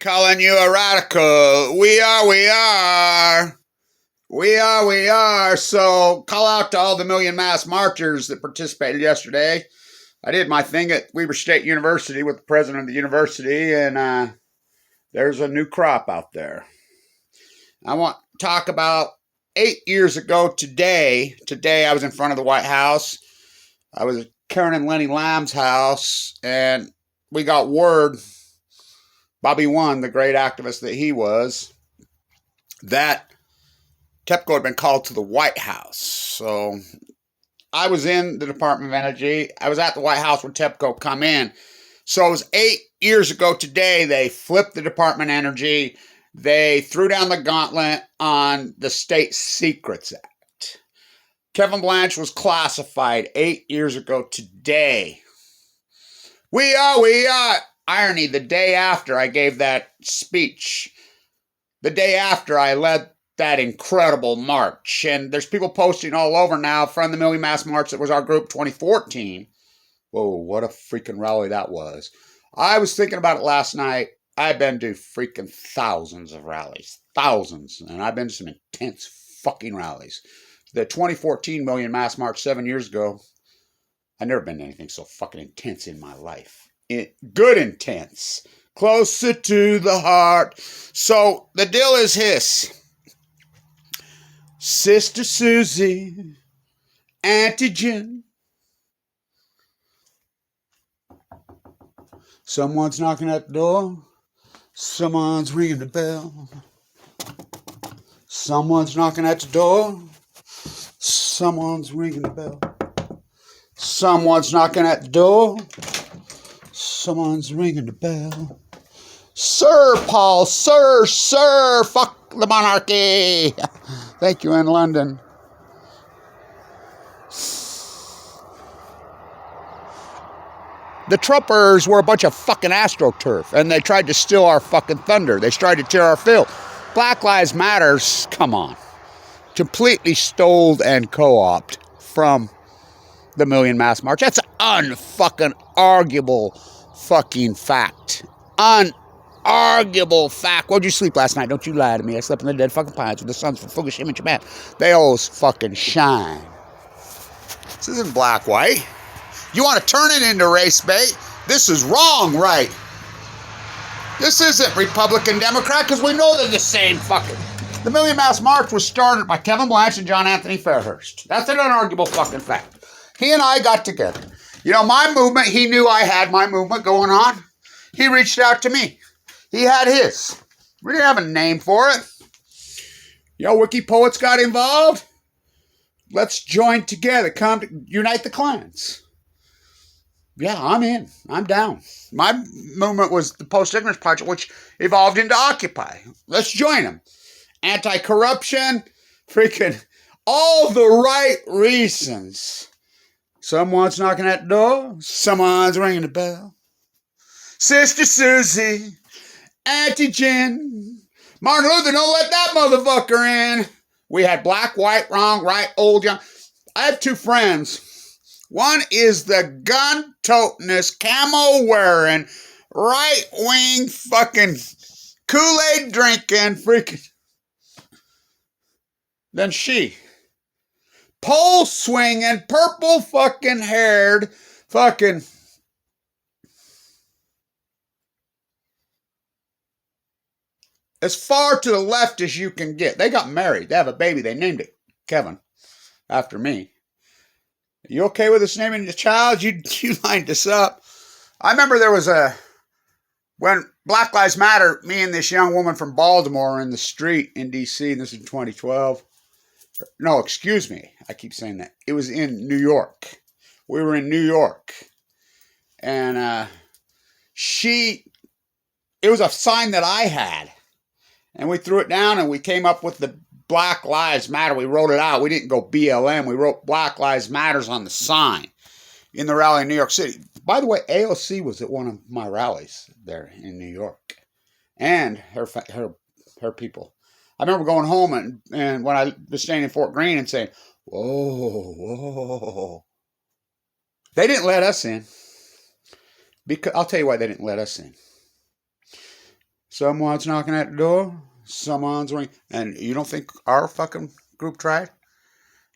calling you a radical. We are. So call out to all the million mass marchers that participated yesterday. I did my thing at Weber State University with the president of the university, and there's a new crop out there. I want to talk about 8 years ago today. Today I was in front of the White House. I was at Karen and Lenny Lamb's house, and we got word, Bobby One, the great activist that he was, that TEPCO had been called to the White House. So I was in the Department of Energy. I was at the White House when TEPCO come in. So it was 8 years ago today, they flipped the Department of Energy. They threw down the gauntlet on the State Secrets Act. Kevin Blanch was classified 8 years ago today. We are. Irony, the day after I gave that speech, the day after I led that incredible march. And there's people posting all over now from the Million Mass March that was our group 2014. Whoa, what a freaking rally that was. I was thinking about it last night. I've been to freaking thousands of rallies. Thousands. And I've been to some intense fucking rallies. The 2014 Million Mass March 7 years ago, I've never been to anything so fucking intense in my life. Good intense. Closer to the heart. So the deal is this. Sister Susie, Auntie Jen. Someone's knocking at the door. Someone's ringing the bell. Someone's knocking at the door. Someone's ringing the bell. Someone's knocking at the door. Someone's ringing the bell. Sir, Paul, sir, fuck the monarchy. Thank you in London. The Trumpers were a bunch of fucking AstroTurf, and they tried to steal our fucking thunder. They tried to tear our field. Black Lives Matters, come on. Completely stole and co-opted from the Million Mass March. That's an unfucking arguable fucking fact. Unarguable fact. Where'd you sleep last night? Don't you lie to me. I slept in the dead fucking pines with the suns from Fukushima in Japan. They always fucking shine. This isn't black-white. You want to turn it into race bait? This is wrong, right? This isn't Republican-Democrat because we know they're the same fucking... The Million Mass March was started by Kevin Blanch and John Anthony Fairhurst. That's an unarguable fucking fact. He and I got together. You know, my movement, he knew I had my movement going on. He reached out to me. He had his. We didn't have a name for it. You know, Wiki Poets got involved. Let's join together. Come to unite the clans. Yeah, I'm in. I'm down. My movement was the Post-Ignorance Project, which evolved into Occupy. Let's join them. Anti-corruption, freaking all the right reasons. Someone's knocking at the door. Someone's ringing the bell. Sister Susie, Auntie Jen, Martin Luther, don't let that motherfucker in. We had black, white, wrong, right, old, young. I have two friends. One is the gun-totingest, camo-wearing, right-wing fucking Kool-Aid drinking freaking. Then she. Pole swinging, purple fucking haired, fucking. As far to the left as you can get. They got married. They have a baby. They named it Kevin after me. You okay with us naming the child? You lined us up. I remember there was when Black Lives Matter, me and this young woman from Baltimore were in the street in D.C., and this is in 2012. No, excuse me. I keep saying that. It was in New York. We were in New York. And it was a sign that I had. And we threw it down and we came up with the Black Lives Matter. We wrote it out. We didn't go BLM. We wrote Black Lives Matters on the sign in the rally in New York City. By the way, AOC was at one of my rallies there in New York. And her people. I remember going home and when I was staying in Fort Greene and saying, whoa. They didn't let us in. Because I'll tell you why they didn't let us in. Someone's knocking at the door. Someone's ringing. And you don't think our fucking group tried?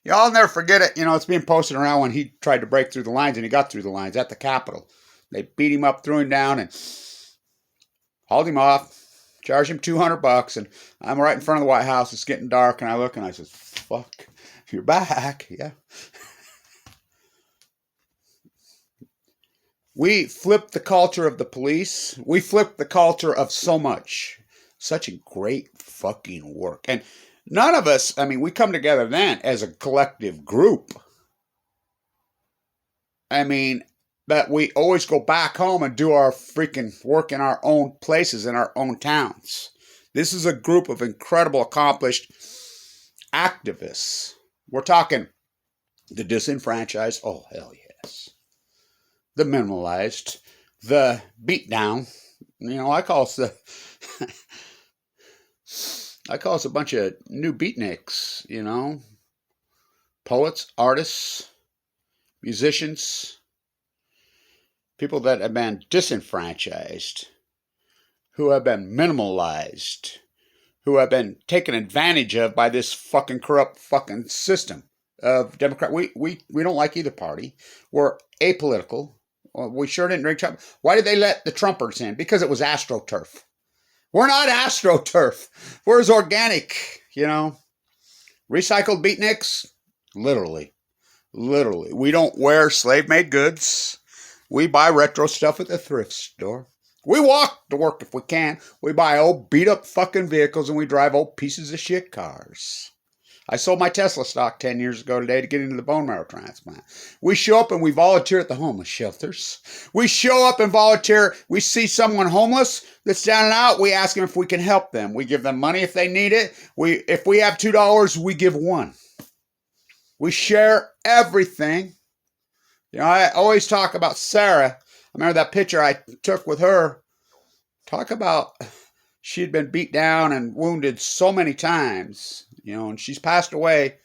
Y'all never forget it. You know, it's being posted around when he tried to break through the lines, and he got through the lines at the Capitol. They beat him up, threw him down, and hauled him off, charged him $200, and I'm right in front of the White House. It's getting dark, and I look, and I says, fuck, you're back. Yeah. We flipped the culture of the police. We flipped the culture of so much. Such a great fucking work. And none of us, I mean, we come together then as a collective group. I mean, but we always go back home and do our freaking work in our own places, in our own towns. This is a group of incredible, accomplished activists. We're talking the disenfranchised. Oh, hell yes. The minimalized, the beat down. You know, I call us a bunch of new beatniks, you know. Poets, artists, musicians, people that have been disenfranchised, who have been minimalized, who have been taken advantage of by this fucking corrupt fucking system of Democrat. We don't like either party. We're apolitical. We sure didn't drink Trump. Why did they let the Trumpers in? Because it was AstroTurf. We're not AstroTurf. We're as organic, you know. Recycled beatniks? Literally. We don't wear slave-made goods. We buy retro stuff at the thrift store. We walk to work if we can. We buy old beat-up fucking vehicles, and we drive old pieces of shit cars. I sold my Tesla stock 10 years ago today to get into the bone marrow transplant. We show up and we volunteer at the homeless shelters. We show up and volunteer. We see someone homeless that's down and out. We ask them if we can help them. We give them money if they need it. If we have $2, we give $1. We share everything. You know, I always talk about Sarah. I remember that picture I took with her. Talk about she'd been beat down and wounded so many times. You know, and she's passed away.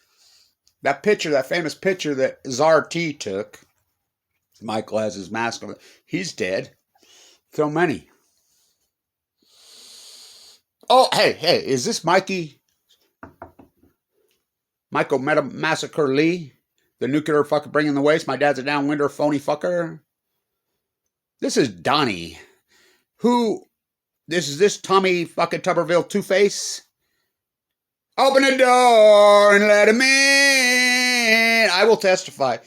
That picture, that famous picture that Czar T took, Michael has his mask on. He's dead. So many. Oh, hey, is this Michael Massacre Lee? The nuclear fucker bringing the waste? My dad's a downwinder phony fucker. This is Donnie. This is Tommy fucking Tuberville Two-Face? Open the door and let him in. I will testify.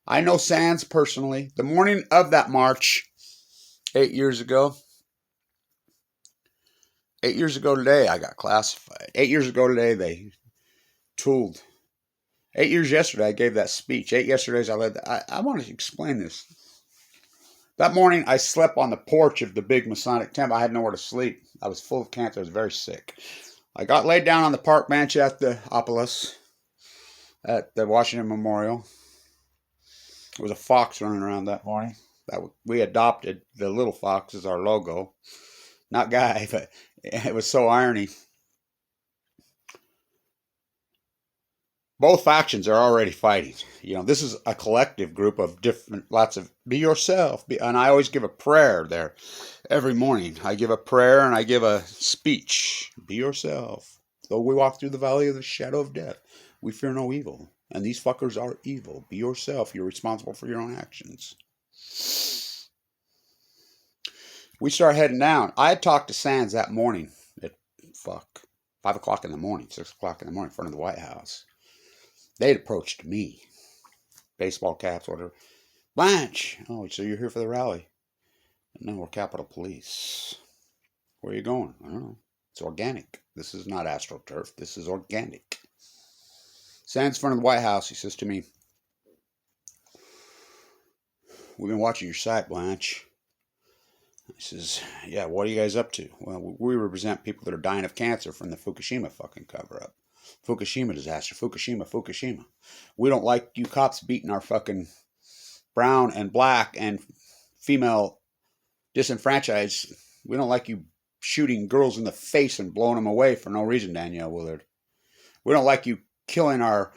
I know Sands personally. The morning of that march, 8 years ago. 8 years ago today, I got classified. 8 years ago today, they tooled. 8 years yesterday, I gave that speech. 8 yesterdays, I led that. I want to explain this. That morning, I slept on the porch of the big Masonic temple. I had nowhere to sleep. I was full of cancer. I was very sick. I got laid down on the park bench at the Opolis, at the Washington Memorial. There was a fox running around that morning. We adopted the little fox as our logo. Not Guy, but it was so irony. Both factions are already fighting. You know, this is a collective group of lots of, be yourself. And I always give a prayer there every morning. I give a prayer and I give a speech. Be yourself. Though we walk through the valley of the shadow of death, we fear no evil. And these fuckers are evil. Be yourself. You're responsible for your own actions. We start heading down. I had talked to Sands that morning at 5 o'clock in the morning, 6 o'clock in the morning in front of the White House. They'd approached me. Baseball caps, whatever. Blanch. Oh, so you're here for the rally? No, we're Capitol Police. Where are you going? I don't know. It's organic. This is not AstroTurf. This is organic. Stands in front of the White House. He says to me, we've been watching your site, Blanch. He says, yeah, what are you guys up to? Well, we represent people that are dying of cancer from the Fukushima fucking cover-up. Fukushima disaster. Fukushima. We don't like you cops beating our fucking brown and black and female disenfranchised. We don't like you shooting girls in the face and blowing them away for no reason, Danielle Willard. We don't like you killing our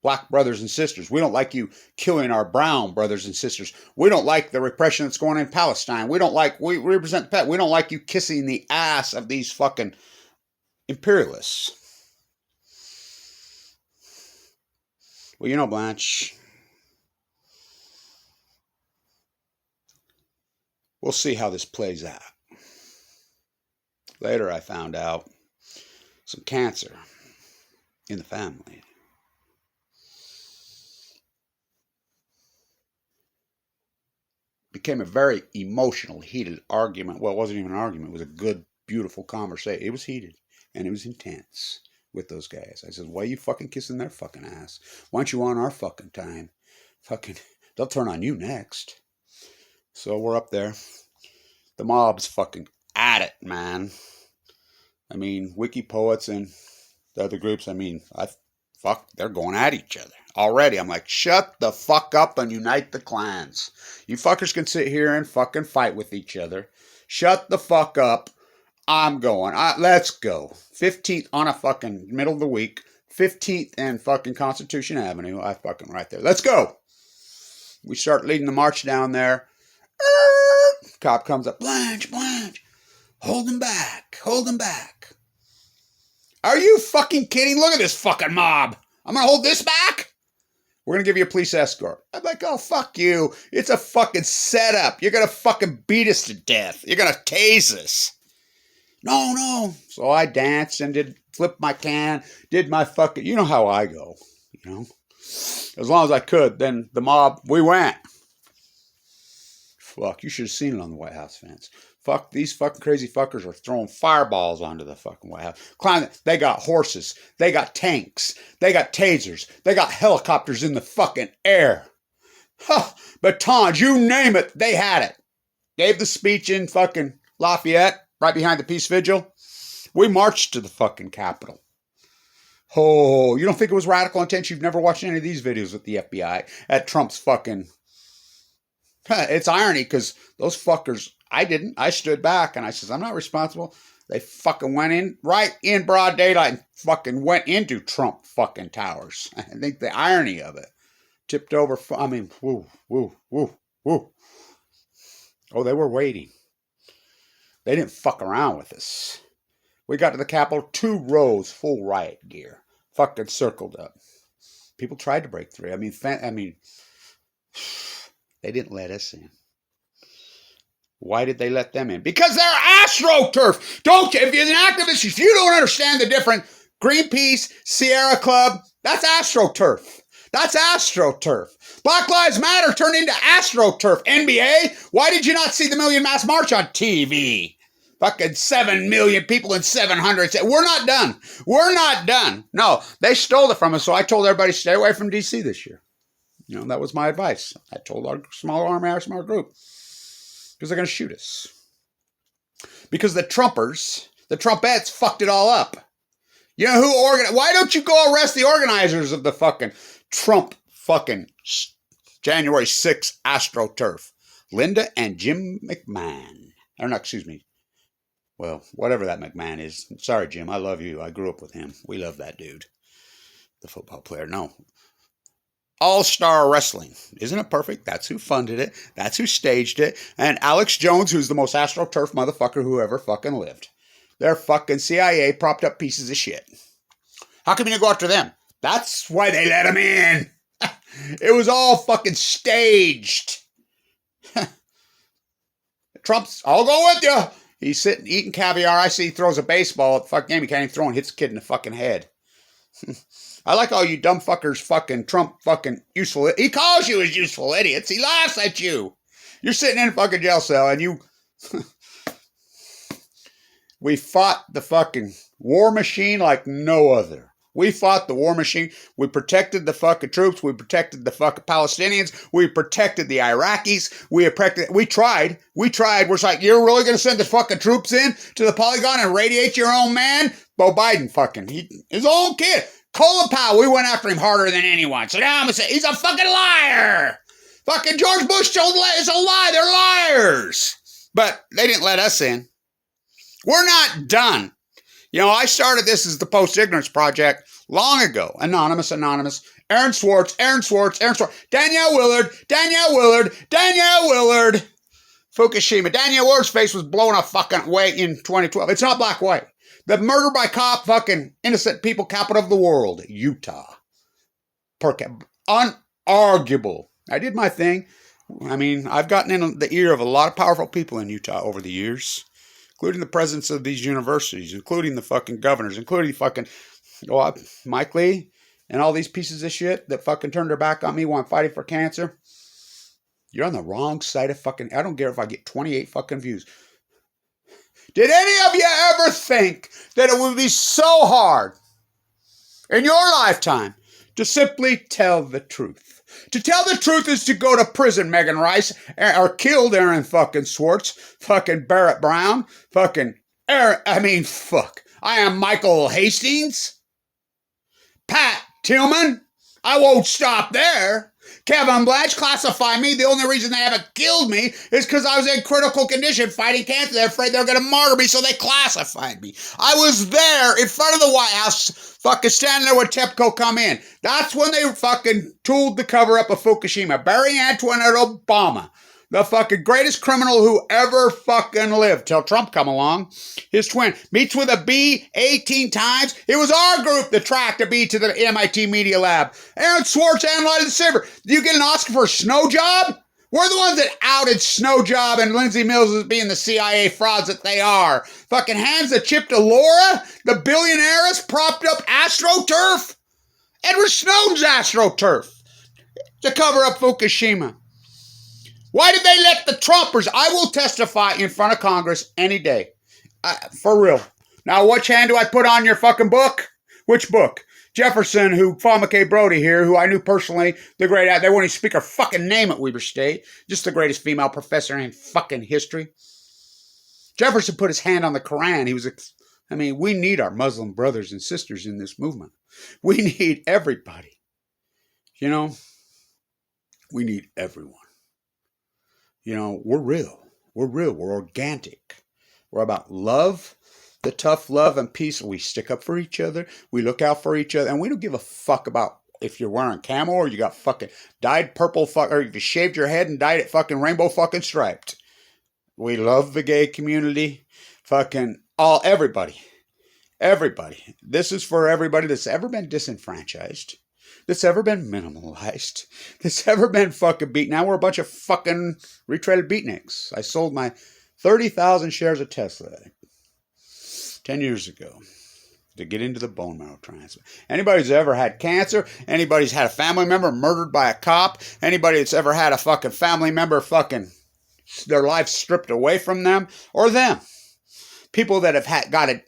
black brothers and sisters. We don't like you killing our brown brothers and sisters. We don't like the repression that's going on in Palestine. We represent the pet. We don't like you kissing the ass of these fucking imperialists. Well, you know, Blanch, we'll see how this plays out. Later, I found out some cancer in the family. Became a very emotional, heated argument. Well, it wasn't even an argument. It was a good, beautiful conversation. It was heated, and it was intense with those guys. I said, why are you fucking kissing their fucking ass? Why aren't you on our fucking time? Fucking, they'll turn on you next. So we're up there. The mob's fucking at it, man. I mean, Wiki Poets and the other groups, I mean, they're going at each other. Already, I'm like, shut the fuck up and unite the clans. You fuckers can sit here and fucking fight with each other. Shut the fuck up. I'm going. Let's go. 15th on a fucking middle of the week. 15th and fucking Constitution Avenue. I fucking right there. Let's go. We start leading the march down there. Cop comes up. Blanch. Hold him back. Hold him back. Are you fucking kidding? Look at this fucking mob. I'm going to hold this back? We're going to give you a police escort. I'm like, oh, fuck you. It's a fucking setup. You're going to fucking beat us to death. You're going to tase us. No. So I danced and flipped my can, did my fucking, you know how I go, you know. As long as I could, then the mob, we went. Fuck, you should have seen it on the White House fence. Fuck, these fucking crazy fuckers are throwing fireballs onto the fucking White House. They got horses. They got tanks. They got tasers. They got helicopters in the fucking air. Huh, batons, you name it, they had it. Gave the speech in fucking Lafayette, right behind the peace vigil. We marched to the fucking Capitol. Oh, you don't think it was radical intent? You've never watched any of these videos with the FBI at Trump's fucking... It's irony because those fuckers... I didn't. I stood back and I says, I'm not responsible. They fucking went in right in broad daylight and fucking went into Trump fucking towers. I think the irony of it. Tipped over. I mean, woo. Oh, they were waiting. They didn't fuck around with us. We got to the Capitol, 2 rows, full riot gear. Fucking circled up. People tried to break through. I mean, they didn't let us in. Why did they let them in? Because they're AstroTurf. If you're an activist, if you don't understand the difference, Greenpeace, Sierra Club, that's AstroTurf. That's AstroTurf. Black Lives Matter turned into AstroTurf. NBA, why did you not see the Million Mass March on TV? Fucking 7 million people in 700. We're not done. We're not done. No, they stole it from us, so I told everybody stay away from D.C. this year. You know, that was my advice. I told our small army, our small group. Because they're going to shoot us. Because the Trumpers, the Trumpettes fucked it all up. You know who organized? Why don't you go arrest the organizers of the fucking Trump fucking January 6th AstroTurf? Linda and Jim McMahon. Or no, excuse me. Well, whatever that McMahon is. Sorry, Jim. I love you. I grew up with him. We love that dude. The football player. No. All-Star Wrestling. Isn't it perfect? That's who funded it. That's who staged it. And Alex Jones, who's the most AstroTurf motherfucker who ever fucking lived. They're fucking CIA propped up pieces of shit. How come you didn't go after them? That's why they let him in. It was all fucking staged. Trump's, I'll go with you. He's sitting eating caviar. I see he throws a baseball at the fucking game. He can't even throw and hits the kid in the fucking head. I like all you dumb fuckers fucking Trump fucking useful. He calls you as useful idiots. He laughs at you. You're sitting in a fucking jail cell and you... We fought the fucking war machine like no other. We fought the war machine. We protected the fucking troops. We protected the fucking Palestinians. We protected the Iraqis. We tried. We're like, you're really going to send the fucking troops in to the polygon and radiate your own man? Bo Biden fucking, his own kid. Colin Powell, we went after him harder than anyone. So now I'm going to say, he's a fucking liar. Fucking George Bush told it's a lie. They're liars. But they didn't let us in. We're not done. You know, I started this as the Post-Ignorance Project long ago. Anonymous. Aaron Swartz, Danielle Willard, Fukushima. Danielle Willard's face was blown a fucking way in 2012. It's not black white. The murder by cop, fucking innocent people, capital of the world, Utah. Unarguable. I did my thing. I mean, I've gotten in the ear of a lot of powerful people in Utah over the years, including the presidents of these universities, including the fucking governors, including fucking Mike Lee and all these pieces of shit that fucking turned their back on me while I'm fighting for cancer. You're on the wrong side of fucking... I don't care if I get 28 fucking views. Did any of you ever think that it would be so hard in your lifetime to simply tell the truth? To tell the truth is to go to prison, Megan Rice, or killed Aaron fucking Swartz, fucking Barrett Brown, fucking Aaron... fuck. I am Michael Hastings. Pat Tillman. I won't stop there. Kevin Blanch, classify me. The only reason they haven't killed me is because I was in critical condition fighting cancer. They're afraid they're going to martyr me, so they classified me. I was there in front of the White House, fucking standing there when TEPCO come in. That's when they fucking tooled the cover-up of Fukushima. Barry Antoinette Obama, the fucking greatest criminal who ever fucking lived, till Trump come along. His twin meets with a bee 18 times. It was our group that tracked a bee to the MIT Media Lab. Aaron Swartz analyzed the silver. Do you get an Oscar for a snow job? We're the ones that outed Snow Job and Lindsay Mills as being the CIA frauds that they are. Fucking hands the chip to Laura, the billionaires propped up AstroTurf. Edward Snowden's AstroTurf to cover up Fukushima. Why did they let the Trumpers? I will testify in front of Congress any day. For real. Now, which hand do I put on your fucking book? Which book? Jefferson, who Paul McKay Brody here, who I knew personally, the great, they won't even speak her fucking name at Weber State. Just the greatest female professor in fucking history. Jefferson put his hand on the Quran. He was, we need our Muslim brothers and sisters in this movement. We need everybody. You know, we need everyone. You know, we're real. We're real. We're organic. We're about love, the tough love and peace. We stick up for each other. We look out for each other. And we don't give a fuck about if you're wearing camo or you got fucking dyed purple or if you shaved your head and dyed it fucking rainbow fucking striped. We love the gay community. Fucking everybody. Everybody. This is for everybody that's ever been disenfranchised. That's ever been minimalized, that's ever been fucking beat. Now we're a bunch of fucking retreaded beatniks. I sold my 30,000 shares of Tesla 10 years ago to get into the bone marrow transplant. Anybody who's ever had cancer, anybody's had a family member murdered by a cop, anybody that's ever had a fucking family member fucking their life stripped away from them, or them. People that have got it.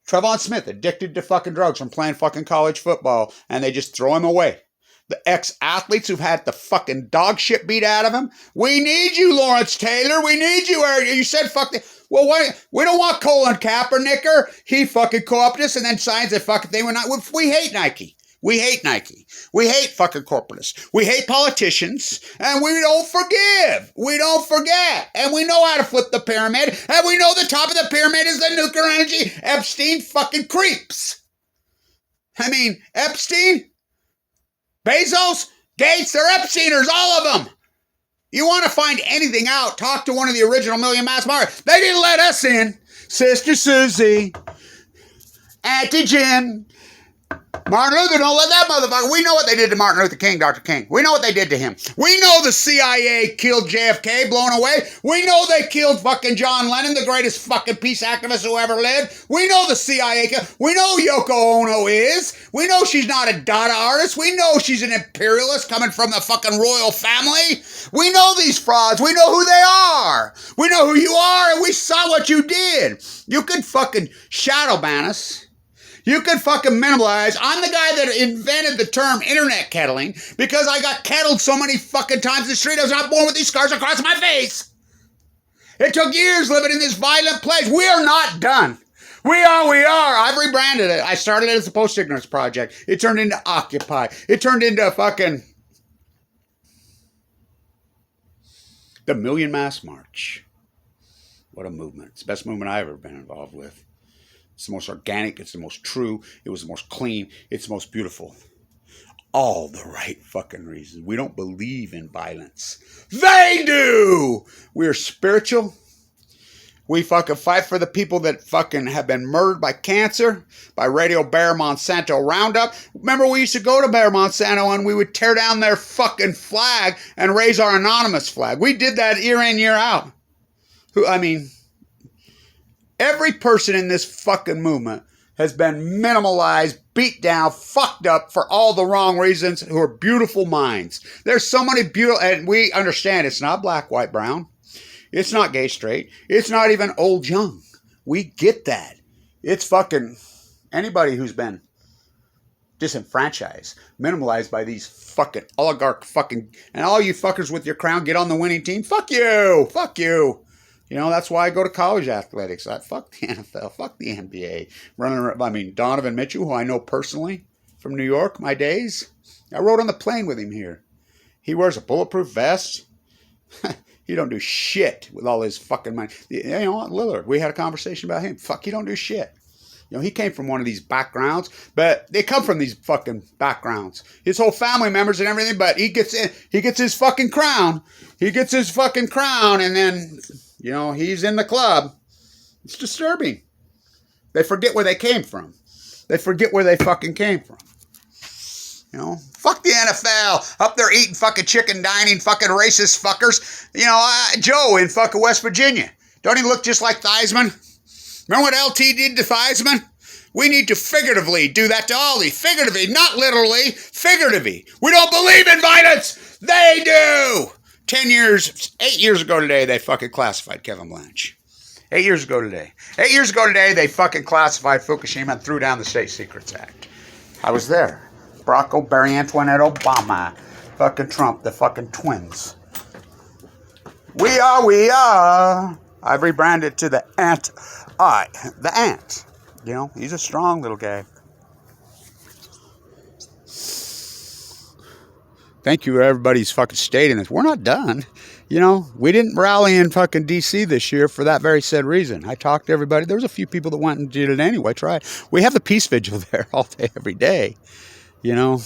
Trevon Smith, addicted to fucking drugs from playing fucking college football, and they just throw him away. The ex-athletes who've had the fucking dog shit beat out of them. We need you, Lawrence Taylor. We need you. You said fuck the... Well, we don't want Colin Kaepernick. He fucking co-opted us and then signs that fucking thing. We hate Nike. We hate Nike. We hate fucking corporatists. We hate politicians. And we don't forgive. We don't forget. And we know how to flip the pyramid. And we know the top of the pyramid is the nuclear energy Epstein fucking creeps. Epstein, Bezos, Gates, they're Epsteiners, all of them. You want to find anything out, talk to one of the original Million Mass Martyrs. They didn't let us in. Sister Susie, Auntie Jim, Martin Luther, don't let that motherfucker. We know what they did to Martin Luther King, Dr. King. We know what they did to him. We know the CIA killed JFK, blown away. We know they killed fucking John Lennon, the greatest fucking peace activist who ever lived. We know the CIA killed. We know Yoko Ono is. We know she's not a Dada artist. We know she's an imperialist coming from the fucking royal family. We know these frauds. We know who they are. We know who you are, and we saw what you did. You could fucking shadow ban us. You could fucking minimalize. I'm the guy that invented the term internet kettling because I got kettled so many fucking times in the street. I was not born with these scars across my face. It took years living in this violent place. We are not done. We are. I've rebranded it. I started it as a post-ignorance project. It turned into Occupy. It turned into fucking the Million Mass March. What a movement. It's the best movement I've ever been involved with. It's the most organic. It's the most true. It was the most clean. It's the most beautiful. all the right fucking reasons. We don't believe in violence. They do! We're spiritual. We fucking fight for the people that fucking have been murdered by cancer, by Radio Bear Monsanto Roundup. Remember, we used to go to Bear Monsanto and we would tear down their fucking flag and raise our anonymous flag. We did that year in, year out. Every person in this fucking movement has been minimalized, beat down, fucked up for all the wrong reasons, who are beautiful minds. There's so many beautiful, and we understand it's not black, white, brown. It's not gay, straight. It's not even old, young. We get that. It's fucking anybody who's been disenfranchised, minimalized by these fucking oligarch fucking, and all you fuckers with your crown get on the winning team. Fuck you. Fuck you. You know, that's why I go to college athletics. Fuck the NFL. Fuck the NBA. Donovan Mitchell, who I know personally from New York, my days. I rode on the plane with him here. He wears a bulletproof vest. He don't do shit with all his fucking money. You know what, Lillard, we had a conversation about him. Fuck, he don't do shit. You know, he came from one of these backgrounds, but they come from these fucking backgrounds. His whole family members and everything, but he gets his fucking crown. He gets his fucking crown, and then, you know, he's in the club. It's disturbing. They forget where they came from. They forget where they fucking came from. You know, fuck the NFL. Up there eating fucking chicken dining, fucking racist fuckers. You know, Joe in fucking West Virginia. Don't he look just like Theismann? Remember what LT did to Theismann? We need to figuratively do that to all these. Figuratively, not literally. Figuratively. We don't believe in violence. They do. 8 years ago today, they fucking classified Kevin Blanch. 8 years ago today. 8 years ago today, they fucking classified Fukushima and threw down the State Secrets Act. I was there. Barry Antoinette Obama, fucking Trump, the fucking twins. We are. I've rebranded to the Ant-I. The Ant. You know, he's a strong little guy. Thank you, everybody's fucking stating this. We're not done. You know, we didn't rally in fucking D.C. this year for that very said reason. I talked to everybody. There was a few people that went and did it anyway. We have the peace vigil there all day, every day. You know,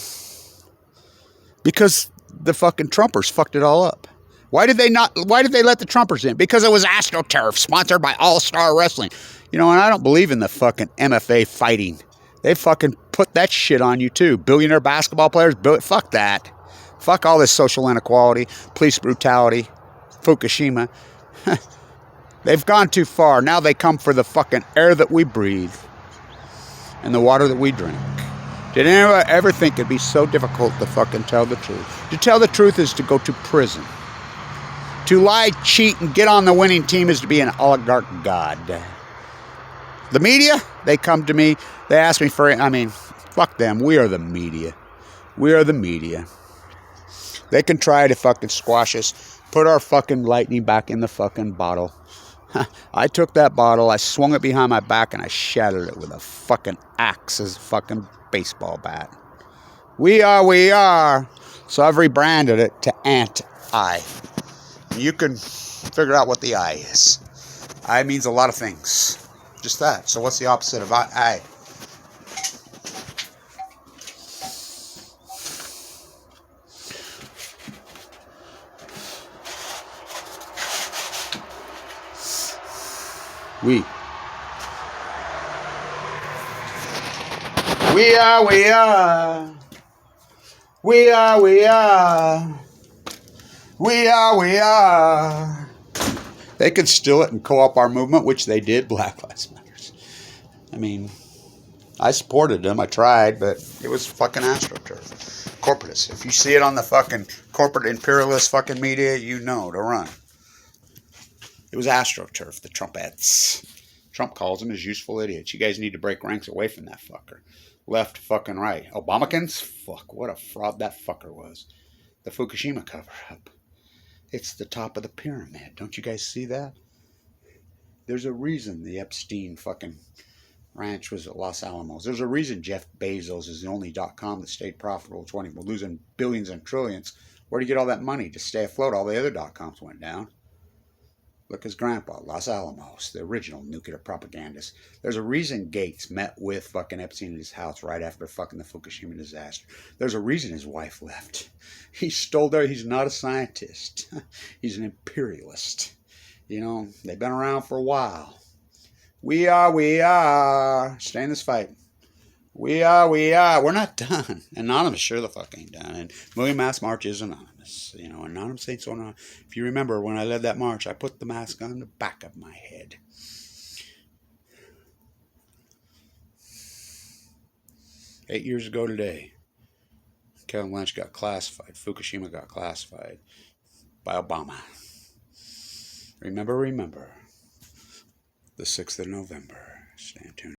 because the fucking Trumpers fucked it all up. Why did they let the Trumpers in? Because it was AstroTurf, sponsored by All Star Wrestling. You know, and I don't believe in the fucking MFA fighting. They fucking put that shit on you too. Billionaire basketball players, fuck that. Fuck all this social inequality, police brutality, Fukushima. They've gone too far. Now they come for the fucking air that we breathe and the water that we drink. Did anyone ever think it'd be so difficult to fucking tell the truth? To tell the truth is to go to prison. To lie, cheat, and get on the winning team is to be an oligarch god. The media, they come to me, they ask me fuck them. We are the media. We are the media. They can try to fucking squash us, put our fucking lightning back in the fucking bottle. I took that bottle, I swung it behind my back, and I shattered it with a fucking axe as a fucking baseball bat. We are. So I've rebranded it to Ant-I. You can figure out what the I is. I means a lot of things. Just that. So what's the opposite of I? We are. They could steal it and co-op our movement, which they did, Black Lives Matter. I mean, I supported them, I tried, but it was fucking AstroTurf. Corporatists. If you see it on the fucking corporate imperialist fucking media, you know to run. It was AstroTurf, the Trumpettes. Trump calls them as useful idiots. You guys need to break ranks away from that fucker. Left, fucking right. Obamacans? Fuck, what a fraud that fucker was. The Fukushima cover-up. It's the top of the pyramid. Don't you guys see that? There's a reason the Epstein fucking ranch was at Los Alamos. There's a reason Jeff Bezos is the only .com that stayed profitable. Losing billions and trillions. Where do you get all that money to stay afloat? All the other .coms went down. Look, his grandpa, Los Alamos, the original nuclear propagandist. There's a reason Gates met with fucking Epstein in his house right after fucking the Fukushima disaster. There's a reason his wife left. He stole there. He's not a scientist. He's an imperialist. You know, they've been around for a while. We are. Stay in this fight. We are. We're not done. Anonymous sure the fuck ain't done. And Million Mass March is anonymous. You know, anonymous ain't so anonymous. If you remember, when I led that march, I put the mask on the back of my head. Eight years ago today, Kevin Blanch got classified. Fukushima got classified by Obama. Remember, the 6th of November. Stay tuned.